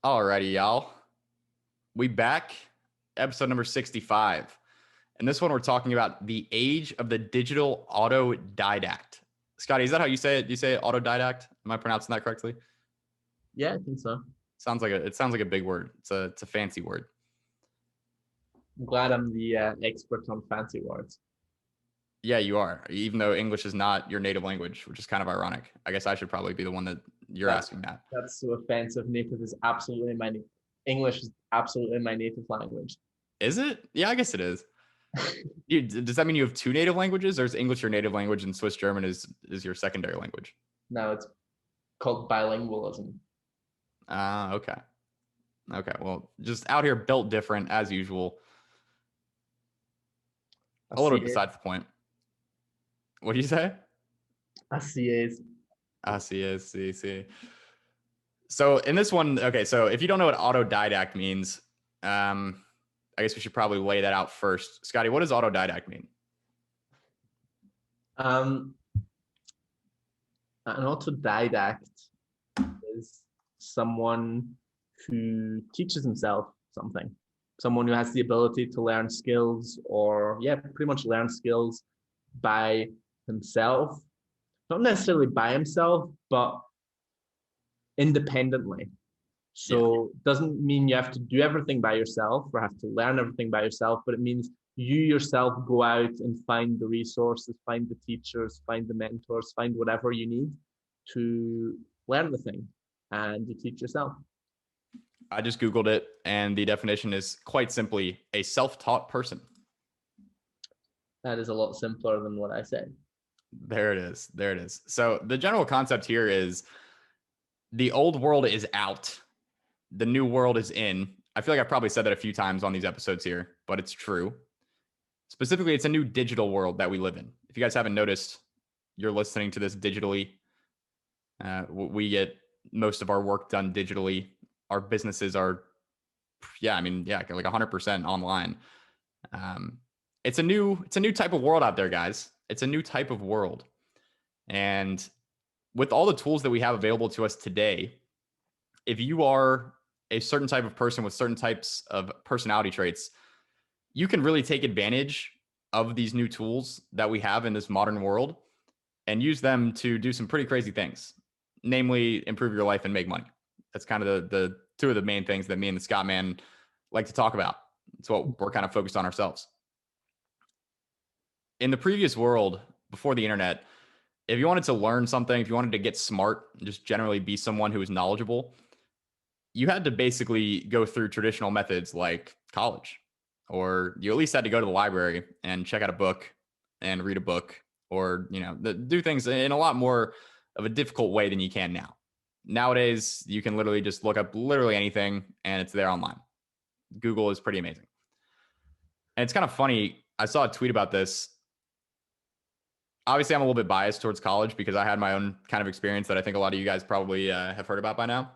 Alrighty, y'all. We back. Episode number 65. And this one we're talking about the age of the digital autodidact. Scotty, is that how you say it? Do you say autodidact? Am I pronouncing that correctly? Yeah, I think so. It sounds like a big word. It's a fancy word. I'm glad I'm the expert on fancy words. Yeah, you are. Even though English is not your native language, which is kind of ironic. I guess I should probably be the one that you're asking that. That's so offensive. Native is absolutely my English is absolutely my native language. Is it? Yeah, I guess it is. Does that mean you have two native languages, or is English your native language and Swiss German is your secondary language? No, it's called bilingualism. Okay. Okay. Well, just out here built different as usual. A little besides the point. What do you say? I see it. I see. So in this one, okay, so if you don't know what autodidact means, I guess we should probably lay that out first. Scotty, what does autodidact mean? An autodidact is someone who teaches himself something. Someone who has the ability to learn skills or, pretty much learn skills by himself. Not necessarily by himself, but independently. So it doesn't mean you have to do everything by yourself or have to learn everything by yourself, but it means you yourself go out and find the resources, find the teachers, find the mentors, find whatever you need to learn the thing, and you teach yourself. I just Googled it, and the definition is quite simply a self-taught person. That is a lot simpler than what I said. There it is. So the general concept here is the old world is out. The new world is in. I feel like I've probably said that a few times on these episodes here, but it's true. Specifically, it's a new digital world that we live in. If you guys haven't noticed, you're listening to this digitally. We get most of our work done digitally. Our businesses are, like 100% online. It's a new type of world out there, guys. It's a new type of world. And with all the tools that we have available to us today, if you are a certain type of person with certain types of personality traits, you can really take advantage of these new tools that we have in this modern world and use them to do some pretty crazy things, namely improve your life and make money. That's kind of the two of the main things that me and the Scott man like to talk about. It's what we're kind of focused on ourselves. In the previous world, before the internet, if you wanted to learn something, if you wanted to get smart, just generally be someone who is knowledgeable, you had to basically go through traditional methods like college, or you at least had to go to the library and check out a book and read a book, or, do things in a lot more of a difficult way than you can now. Nowadays, you can literally just look up literally anything and it's there online. Google is pretty amazing. And it's kind of funny. I saw a tweet about this. Obviously, I'm a little bit biased towards college because I had my own kind of experience that I think a lot of you guys probably have heard about by now.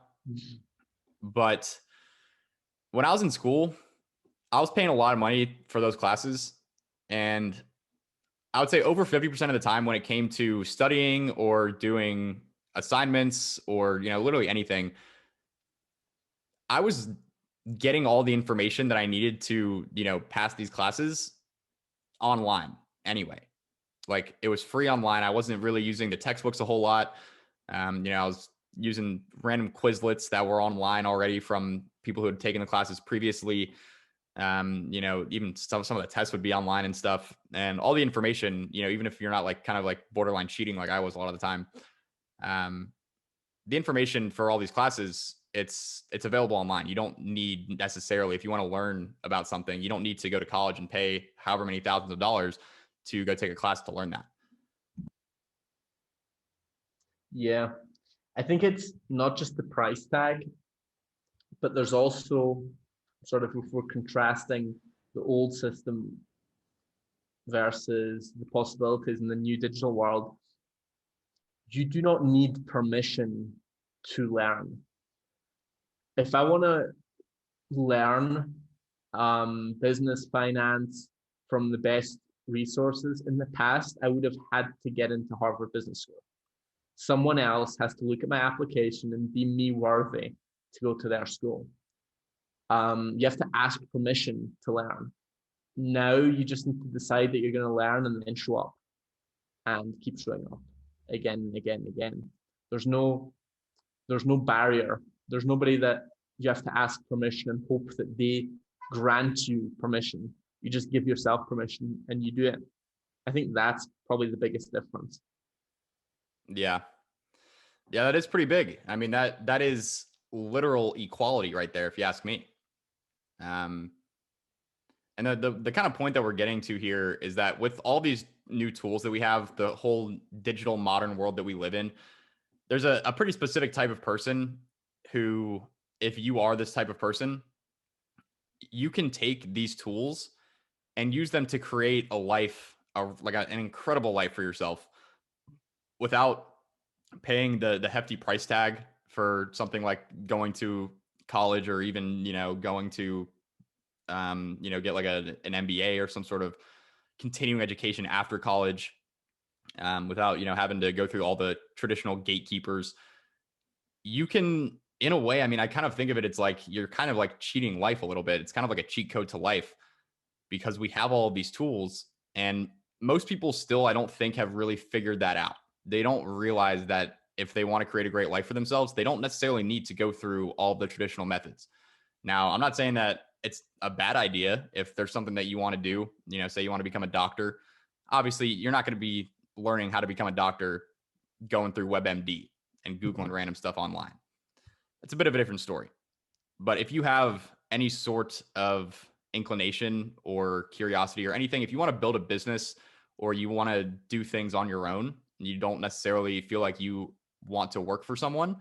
But when I was in school, I was paying a lot of money for those classes. And I would say over 50% of the time when it came to studying or doing assignments or, literally anything, I was getting all the information that I needed to, pass these classes online anyway. Like, it was free online. I wasn't really using the textbooks a whole lot. I was using random Quizlets that were online already from people who had taken the classes previously. Even some of the tests would be online and stuff, and all the information, even if you're not like kind of like borderline cheating like I was a lot of the time, the information for all these classes, it's available online. You don't need necessarily, if you want to learn about something, you don't need to go to college and pay however many thousands of dollars to go take a class to learn that. Yeah, I think it's not just the price tag, but there's also sort of, if we're contrasting the old system versus the possibilities in the new digital world, you do not need permission to learn. If I want to learn business finance from the best resources in the past, I would have had to get into Harvard Business School. Someone else has to look at my application and deem me worthy to go to their school. You have to ask permission to learn. Now you just need to decide that you're going to learn and then show up and keep showing up again and again and again. There's no barrier. There's nobody that you have to ask permission and hope that they grant you permission. You just give yourself permission and you do it. I think that's probably the biggest difference. Yeah. Yeah, that is pretty big. I mean, that is literal equality right there, if you ask me. And the kind of point that we're getting to here is that with all these new tools that we have, the whole digital modern world that we live in, there's a pretty specific type of person who, if you are this type of person, you can take these tools and use them to create a life, an incredible life for yourself without paying the hefty price tag for something like going to college, or even, going to, get like an MBA or some sort of continuing education after college, without, having to go through all the traditional gatekeepers. You can, in a way, I mean, I kind of think of it, it's like you're kind of like cheating life a little bit. It's kind of like a cheat code to life, because we have all of these tools, and most people still, I don't think, have really figured that out. They don't realize that if they want to create a great life for themselves, they don't necessarily need to go through all the traditional methods. Now, I'm not saying that it's a bad idea if there's something that you want to do, say you want to become a doctor. Obviously, you're not going to be learning how to become a doctor going through WebMD and Googling random stuff online. It's a bit of a different story. But if you have any sort of inclination or curiosity or anything, if you want to build a business or you want to do things on your own, and you don't necessarily feel like you want to work for someone,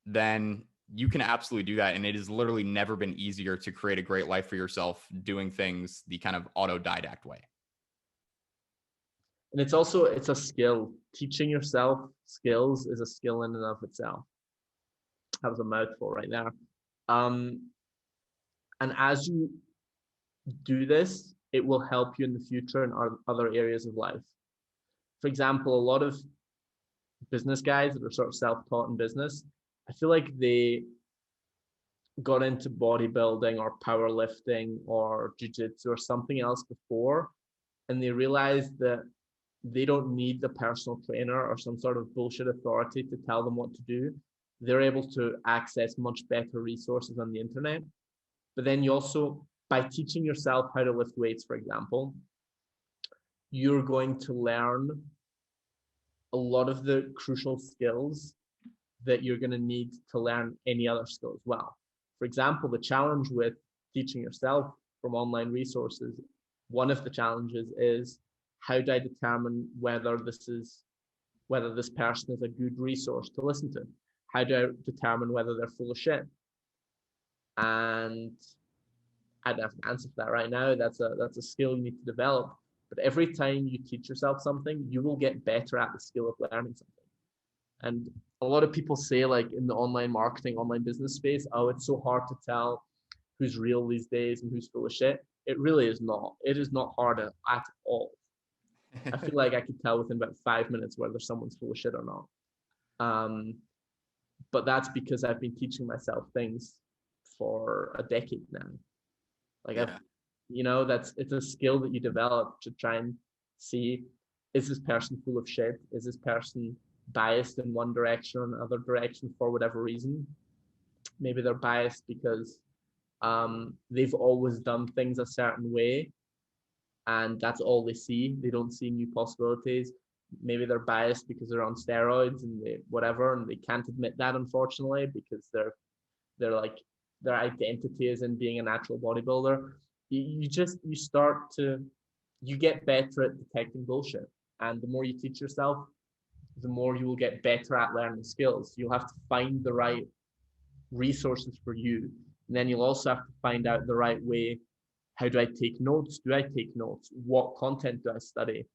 then you can absolutely do that. And it has literally never been easier to create a great life for yourself doing things the kind of autodidact way. And it's a skill. Teaching yourself skills is a skill in and of itself. That was a mouthful right there. And as you do this, it will help you in the future in other areas of life. For example, a lot of business guys that are sort of self-taught in business, I feel like they got into bodybuilding or powerlifting or jiu-jitsu or something else before, and they realized that they don't need the personal trainer or some sort of bullshit authority to tell them what to do. They're able to access much better resources on the internet. But then you also, by teaching yourself how to lift weights, for example, you're going to learn a lot of the crucial skills that you're going to need to learn any other skill as well. For example, the challenge with teaching yourself from online resources, one of the challenges is, how do I determine whether this person is a good resource to listen to? How do I determine whether they're full of shit? And I don't have an answer for that right now. That's a skill you need to develop. But every time you teach yourself something, you will get better at the skill of learning something. And a lot of people say, like, in the online marketing, online business space, oh, it's so hard to tell who's real these days and who's full of shit. It really is not. It is not hard at all. I feel like I could tell within about 5 minutes whether someone's full of shit or not. But that's because I've been teaching myself things for a decade now. Like, Yeah. it's a skill that you develop to try and see, is this person full of shit? Is this person biased in one direction or another direction for whatever reason? Maybe they're biased because they've always done things a certain way, and that's all they see. They don't see new possibilities. Maybe they're biased because they're on steroids and they can't admit that, unfortunately, because they're like, their identity is in being a natural bodybuilder. You get better at detecting bullshit, and the more you teach yourself, the more you will get better at learning skills. You'll have to find the right resources for you, and then you'll also have to find out the right way. How do I take notes? Do I take notes? What content do I study?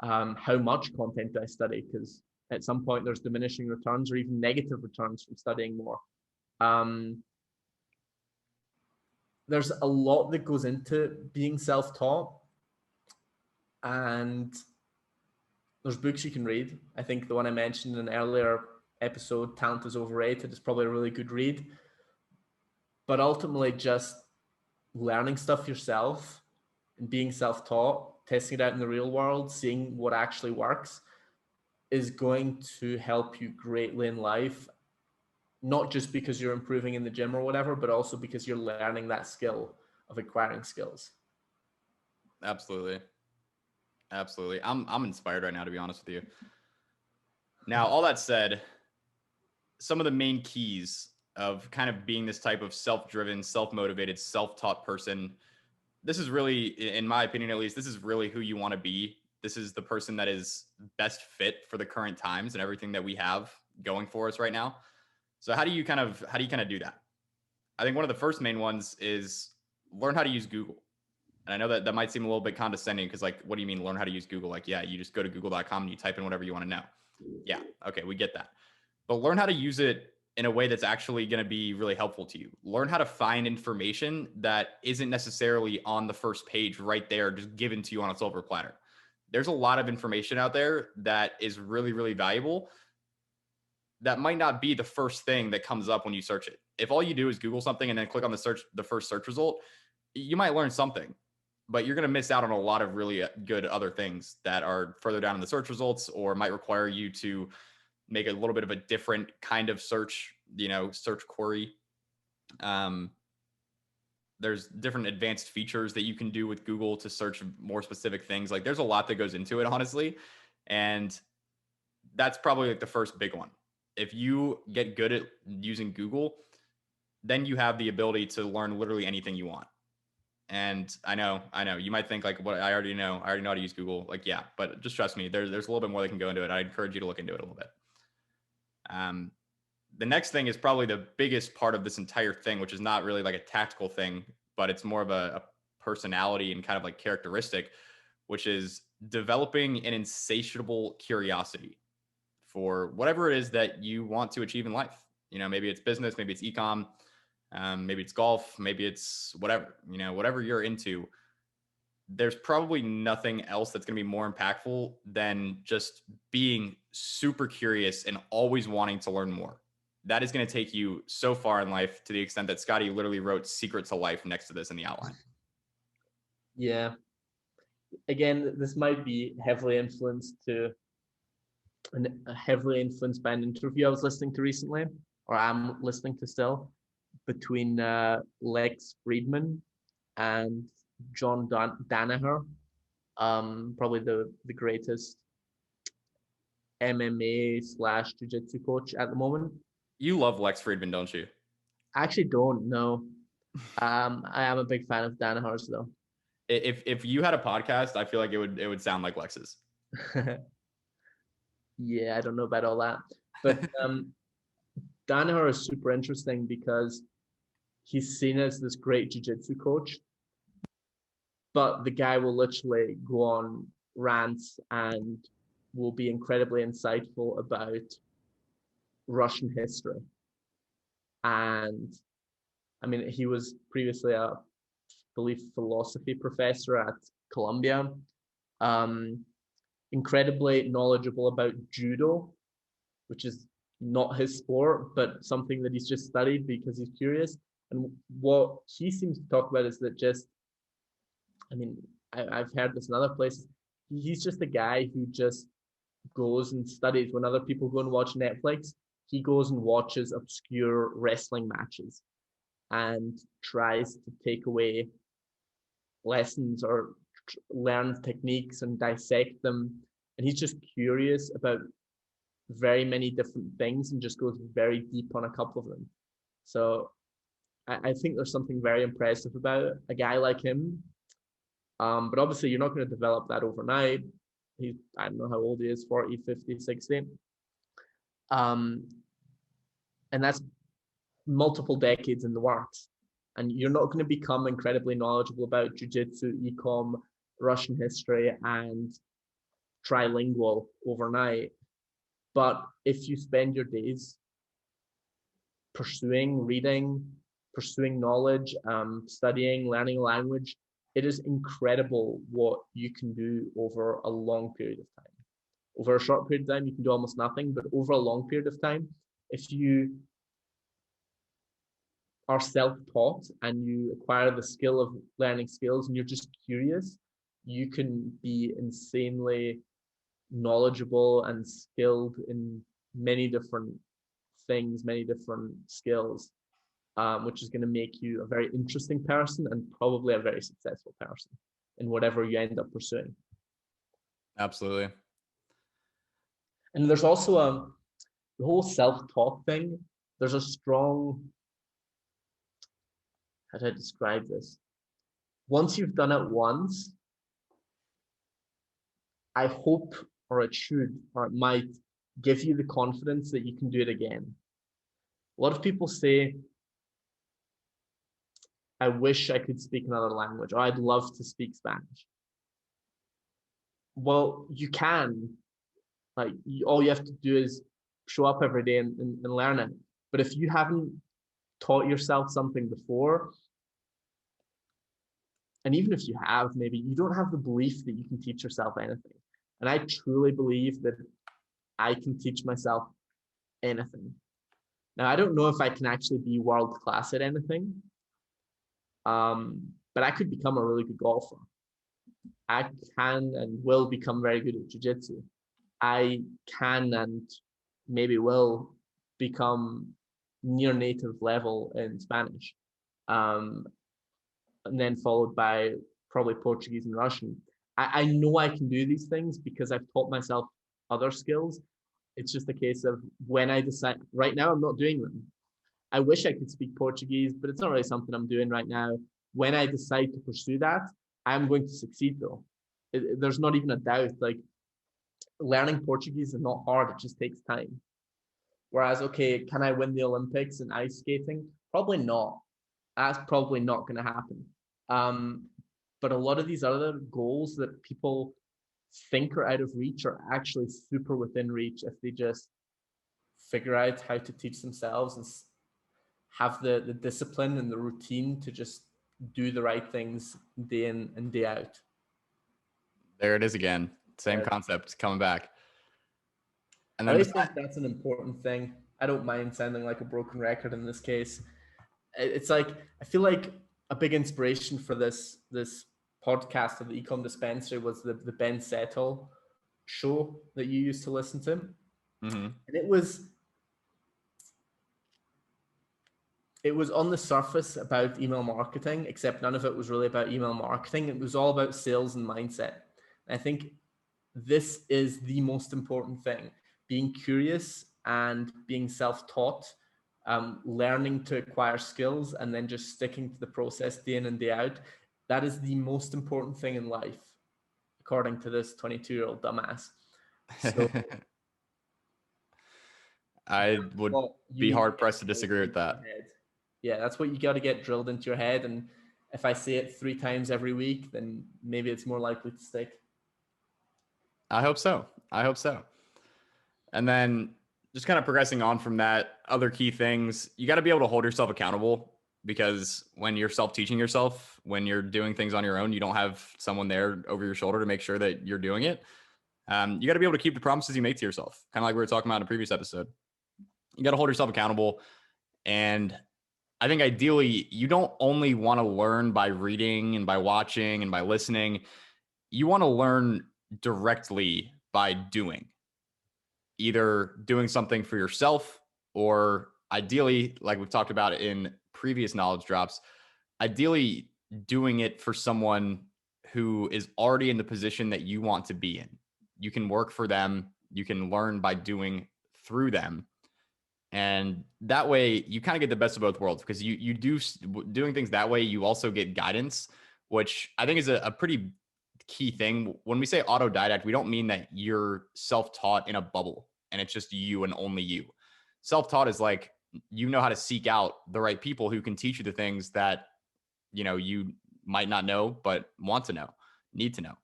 How much content do I study? Because at some point there's diminishing returns or even negative returns from studying more. There's a lot that goes into being self-taught, and there's books you can read. I think the one I mentioned in an earlier episode, Talent is Overrated, is probably a really good read. But ultimately, just learning stuff yourself and being self-taught, testing it out in the real world, seeing what actually works, is going to help you greatly in life, not just because you're improving in the gym or whatever, but also because you're learning that skill of acquiring skills. Absolutely. Absolutely. I'm inspired right now, to be honest with you. Now, all that said, some of the main keys of kind of being this type of self-driven, self-motivated, self-taught person, this is really, in my opinion at least, this is really who you want to be. This is the person that is best fit for the current times and everything that we have going for us right now. So how do you kind of do that? I think one of the first main ones is learn how to use Google. And I know that might seem a little bit condescending because, like, what do you mean learn how to use Google? Like, yeah, you just go to google.com and you type in whatever you want to know. Yeah, okay, we get that. But learn how to use it in a way that's actually going to be really helpful to you. Learn how to find information that isn't necessarily on the first page right there, just given to you on a silver platter. There's a lot of information out there that is really, really valuable that might not be the first thing that comes up when you search it. If all you do is Google something and then click on the first search result, you might learn something, but you're going to miss out on a lot of really good other things that are further down in the search results or might require you to make a little bit of a different kind of search, search query. There's different advanced features that you can do with Google to search more specific things. Like there's a lot that goes into it, honestly. And that's probably like the first big one. If you get good at using Google, then you have the ability to learn literally anything you want. And I know you might think like, what I already know how to use Google. Like, yeah, but just trust me, there's a little bit more that can go into it. I encourage you to look into it a little bit. The next thing is probably the biggest part of this entire thing, which is not really like a tactical thing, but it's more of a personality and kind of like characteristic, which is developing an insatiable curiosity for whatever it is that you want to achieve in life. Maybe it's business, maybe it's ecom, maybe it's golf, maybe it's whatever, whatever you're into. There's probably nothing else that's going to be more impactful than just being super curious and always wanting to learn more. That is going to take you so far in life, to the extent that Scotty literally wrote Secret to Life next to this in the outline. Yeah. Again, this might be heavily influenced by an interview I was listening to recently, or I'm listening to still, between Lex Friedman and John Danaher, probably the greatest MMA / jiu-jitsu coach at the moment. You love Lex Friedman, don't you? I actually don't know. I am a big fan of Danaher's though. If you had a podcast, I feel like it would sound like Lex's. Yeah, I don't know about all that, but Danaher is super interesting because he's seen as this great jiu-jitsu coach, but the guy will literally go on rants and will be incredibly insightful about Russian history. And I mean, he was previously a, I believe, philosophy professor at Columbia, incredibly knowledgeable about judo, which is not his sport, but something that he's just studied because he's curious. And what he seems to talk about is that I mean, I've heard this in other places. He's just a guy who just goes and studies. When other people go and watch Netflix, he goes and watches obscure wrestling matches and tries to take away lessons or learn techniques and dissect them. And he's just curious about very many different things and just goes very deep on a couple of them. So I think there's something very impressive about a guy like him. But obviously you're not going to develop that overnight. I don't know how old he is, 40, 50, 60. And that's multiple decades in the works. And you're not going to become incredibly knowledgeable about jiu-jitsu, ecom, Russian history, and trilingual overnight. But if you spend your days pursuing reading, pursuing knowledge, studying, learning a language, it is incredible what you can do over a long period of time. Over a short period of time, you can do almost nothing, but over a long period of time, if you are self-taught and you acquire the skill of learning skills and you're just curious, you can be insanely knowledgeable and skilled in many different things, many different skills, which is going to make you a very interesting person and probably a very successful person in whatever you end up pursuing. Absolutely. And there's also the whole self-taught thing. There's a strong, how do I describe this? Once you've done it once, I hope, or it should, or it might give you the confidence that you can do it again. A lot of people say, I wish I could speak another language, or I'd love to speak Spanish. Well, you can. Like, all you have to do is show up every day and learn it. But if you haven't taught yourself something before, and even if you have, maybe you don't have the belief that you can teach yourself anything. And I truly believe that I can teach myself anything. Now, I don't know if I can actually be world class at anything, but I could become a really good golfer. I can and will become very good at jiu-jitsu. I can and maybe will become near native level in Spanish, and then followed by probably Portuguese and Russian. I know I can do these things because I've taught myself other skills. It's just a case of when I decide. Right now, I'm not doing them. I wish I could speak Portuguese, but it's not really something I'm doing right now. When I decide to pursue that, I'm going to succeed though. There's not even a doubt. Like, learning Portuguese is not hard, it just takes time. Whereas, okay, can I win the Olympics in ice skating? Probably not. That's probably not going to happen. But a lot of these other goals that people think are out of reach are actually super within reach if they just figure out how to teach themselves and have the discipline and the routine to just do the right things day in and day out. There it is again. Same Yeah. concept coming back. And I then really think that's an important thing. I don't mind sounding like a broken record in this case. It's like, I feel like a big inspiration for this podcast of the Ecom Dispensary was the Ben Settle show that you used to listen to. mm-hmm. And it was on the surface about email marketing, except none of it was really about email marketing. It was all about sales and mindset. And I think this is the most important thing: being curious and being self-taught, learning to acquire skills, and then just sticking to the process day in and day out. That is the most important thing in life, according to this 22-year-old dumbass. So I would be hard pressed to disagree with that. Yeah, that's what you got to get drilled into your head. And if I say it 3 times every week, then maybe it's more likely to stick. I hope so. I hope so. And then just kind of progressing on from that, other key things, you got to be able to hold yourself accountable, because when you're self-teaching yourself, when you're doing things on your own, you don't have someone there over your shoulder to make sure that you're doing it. You got to be able to keep the promises you make to yourself, kind of like we were talking about in a previous episode. You got to hold yourself accountable. And I think ideally, you don't only want to learn by reading and by watching and by listening. You want to learn directly by doing, either doing something for yourself, or ideally, like we've talked about in previous knowledge drops, ideally doing it for someone who is already in the position that you want to be in. You can work for them. You can learn by doing through them. And that way you kind of get the best of both worlds, because you do doing things that way. You also get guidance, which I think is a pretty key thing. When we say autodidact, we don't mean that you're self-taught in a bubble and it's just you and only you. Self-taught is like, you know how to seek out the right people who can teach you the things that, you know, you might not know, but want to know, need to know.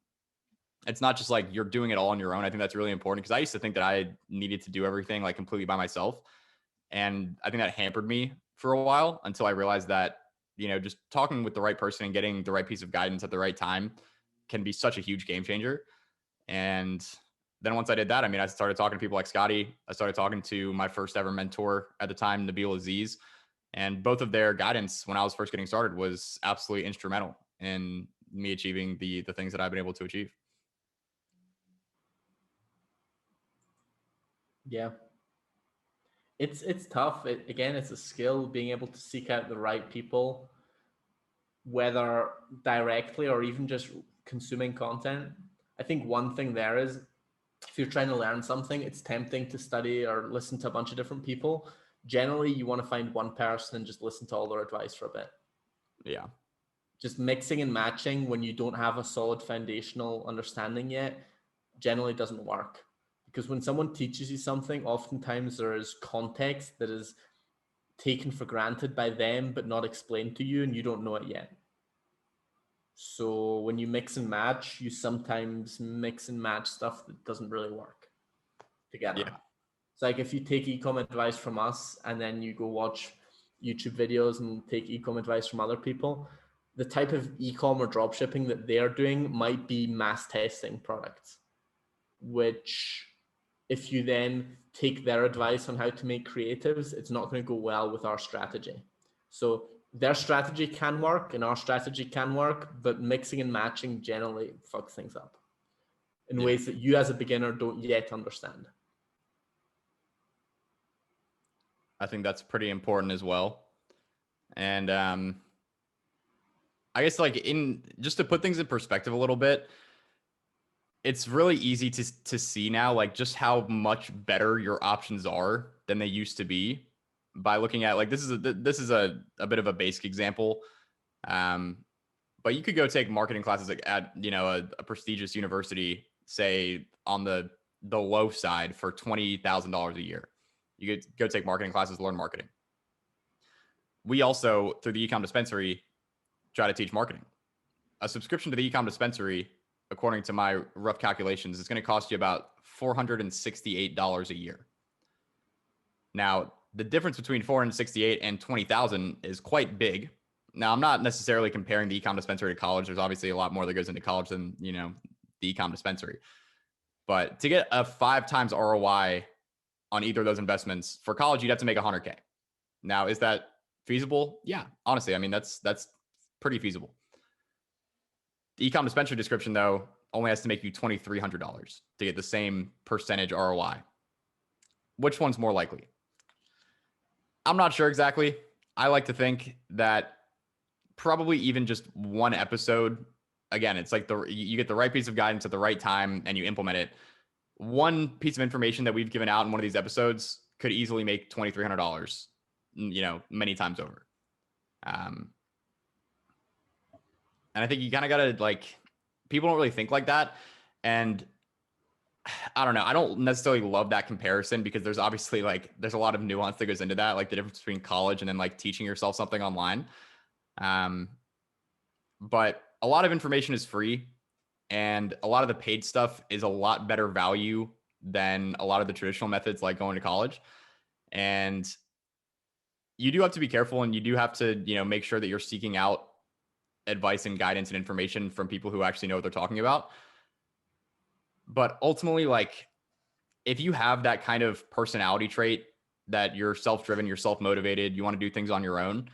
It's not just like you're doing it all on your own. I think that's really important, because I used to think that I needed to do everything like completely by myself. And I think that hampered me for a while, until I realized that, you know, just talking with the right person and getting the right piece of guidance at the right time can be such a huge game changer. And then once I did that, I mean, I started talking to people like Scotty. I started talking to my first ever mentor at the time, Nabil Aziz. And both of their guidance when I was first getting started was absolutely instrumental in me achieving the things that I've been able to achieve. Yeah. It's tough. Again, it's a skill, being able to seek out the right people, whether directly or even just consuming content. I think one thing there is, if you're trying to learn something, it's tempting to study or listen to a bunch of different people. Generally, you want to find one person and just listen to all their advice for a bit. Yeah. Just mixing and matching when you don't have a solid foundational understanding yet generally doesn't work. Because when someone teaches you something, oftentimes there is context that is taken for granted by them but not explained to you, and you don't know it yet. So when you mix and match, you sometimes mix and match stuff that doesn't really work together. Yeah. It's like if you take ecom advice from us and then you go watch YouTube videos and take ecom advice from other people, the type of ecom or drop shipping that they're doing might be mass testing products, which if you then take their advice on how to make creatives, it's not going to go well with our strategy. So their strategy can work and our strategy can work, but mixing and matching generally fucks things up in Yeah. ways that you as a beginner don't yet understand. I think that's pretty important as well. And I guess like in just to put things in perspective a little bit, it's really easy to see now like just how much better your options are than they used to be by looking at like this is a bit of a basic example. Um, but you could go take marketing classes at a prestigious university, say on the low side for $20,000 a year. You could go take marketing classes, learn marketing. We also through the ecom dispensary try to teach marketing. A subscription to the ecom dispensary, according to my rough calculations, is going to cost you about $468 a year. Now, the difference between 468 and 20,000 is quite big. Now, I'm not necessarily comparing the ecom dispensary to college. There's obviously a lot more that goes into college than, the ecom dispensary. But to get a 5 times ROI on either of those investments for college, you'd have to make 100K. Now, is that feasible? Yeah, honestly, I mean, that's pretty feasible. The ecom dispensary description, though, only has to make you $2,300 to get the same percentage ROI. Which one's more likely? I'm not sure exactly. I like to think that probably even just one episode, again, it's like you get the right piece of guidance at the right time and you implement it. One piece of information that we've given out in one of these episodes could easily make $2,300, many times over. And I think you kind of got to like, people don't really think like that. And I don't know. I don't necessarily love that comparison because there's obviously there's a lot of nuance that goes into that, like the difference between college and then like teaching yourself something online. But a lot of information is free and a lot of the paid stuff is a lot better value than a lot of the traditional methods like going to college. And you do have to be careful and you do have to, make sure that you're seeking out advice and guidance and information from people who actually know what they're talking about. But ultimately, like if you have that kind of personality trait that you're self-driven, you're self-motivated, you want to do things on your own,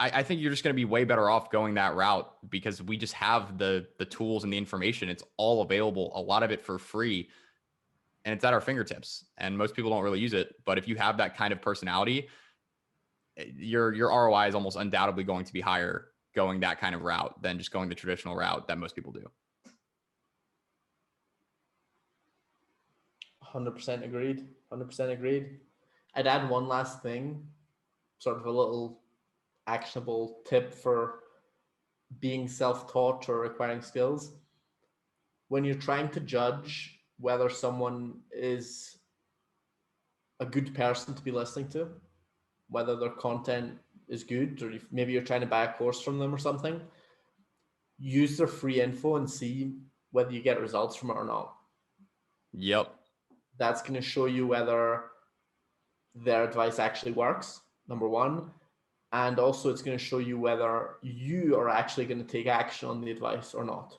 I think you're just going to be way better off going that route because we just have the tools and the information. It's all available, a lot of it for free, and it's at our fingertips. And most people don't really use it. But if you have that kind of personality, your ROI is almost undoubtedly going to be higher going that kind of route than just going the traditional route that most people do. 100% agreed. 100% agreed. I'd add one last thing, sort of a little actionable tip for being self-taught or acquiring skills. When you're trying to judge whether someone is a good person to be listening to, whether their content is good, or if maybe you're trying to buy a course from them or something, use their free info and see whether you get results from it or not. Yep. That's going to show you whether their advice actually works, number one. And also it's going to show you whether you are actually going to take action on the advice or not.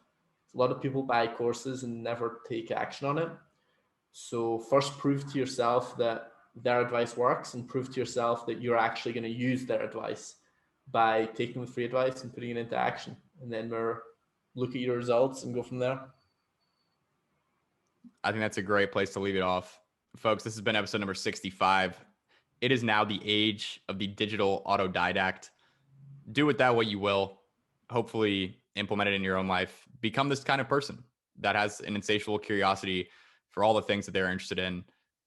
A lot of people buy courses and never take action on it. So first prove to yourself that their advice works and prove to yourself that you're actually going to use their advice by taking the free advice and putting it into action. And then we're look at your results and go from there. I think that's a great place to leave it off. Folks, this has been episode number 65. It is now the age of the digital autodidact. Do with that what you will. Hopefully, implement it in your own life. Become this kind of person that has an insatiable curiosity for all the things that they're interested in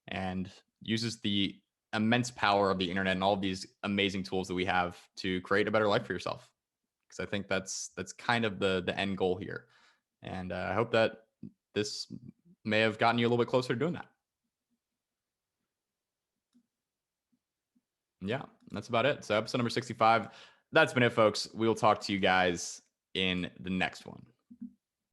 and uses the immense power of the internet and all of these amazing tools that we have to create a better life for yourself. Because I think that's kind of the end goal here. And I hope that this may have gotten you a little bit closer to doing that. Yeah, that's about it. So episode number 65. That's been it, folks. We will talk to you guys in the next one.